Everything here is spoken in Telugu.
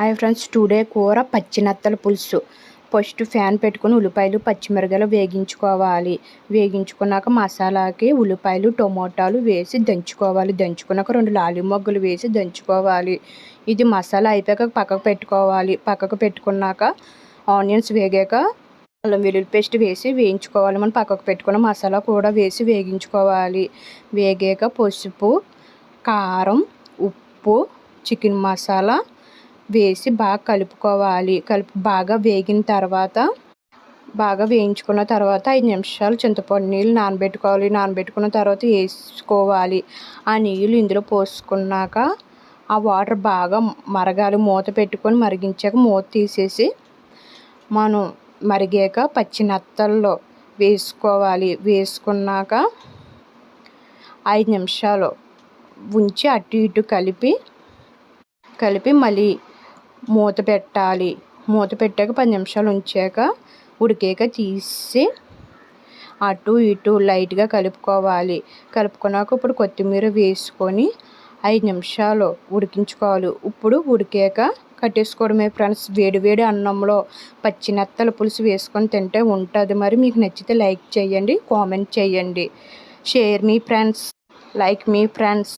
హాయ్ ఫ్రెండ్స్, టుడే కూర పచ్చినత్తల పులుసు. ఫస్ట్ ఫ్యాన్ పెట్టుకుని ఉల్లిపాయలు పచ్చిమిరపకాయలు వేగించుకోవాలి. వేగించుకున్నాక మసాలాకి ఉల్లిపాయలు టమోటాలు వేసి దంచుకోవాలి. దంచుకున్నాక 2 లాలి మొగ్గలు వేసి దంచుకోవాలి. ఇది మసాలా అయిపోయాక పక్కకు పెట్టుకోవాలి. పక్కకు పెట్టుకున్నాక ఆనియన్స్ వేగాక అల్లం వెల్లుల్లి పేస్ట్ వేసి వేయించుకోవాలి. మనం పక్కకు పెట్టుకున్న మసాలా కూడా వేసి వేగించుకోవాలి. వేగాక పసుపు, కారం, ఉప్పు, చికెన్ మసాలా వేసి బాగా కలుపుకోవాలి. బాగా వేగిన తర్వాత బాగా వేయించుకున్న తర్వాత 5 నిమిషాలు చింతపండు నీళ్ళు నానబెట్టుకోవాలి. నానబెట్టుకున్న తర్వాత వేసుకోవాలి. ఆ నీళ్ళు ఇందులో పోసుకున్నాక ఆ వాటర్ బాగా మరగాలి. మూత పెట్టుకొని మరిగించాక మూత తీసేసి మనం మరిగాక పచ్చినత్తల్లో వేసుకోవాలి. వేసుకున్నాక 5 నిమిషాలు ఉంచి అటు ఇటు కలిపి మళ్ళీ మూత పెట్టాలి. మూత పెట్టాక 10 నిమిషాలు ఉంచాక ఉడికాక తీసి అటు ఇటు లైట్గా కలుపుకోవాలి. కలుపుకున్నాక ఇప్పుడు కొత్తిమీర వేసుకొని 5 నిమిషాలు ఉడికించుకోవాలి. ఇప్పుడు ఉడికాక కట్టేసుకోవడమే ఫ్రెండ్స్. వేడి వేడి అన్నంలో పచ్చినత్తల పులుసు వేసుకొని తింటే ఉంటుంది. మరి మీకు నచ్చితే లైక్ చేయండి, కామెంట్ చేయండి, షేర్ మీ ఫ్రెండ్స్, లైక్ మీ ఫ్రెండ్స్.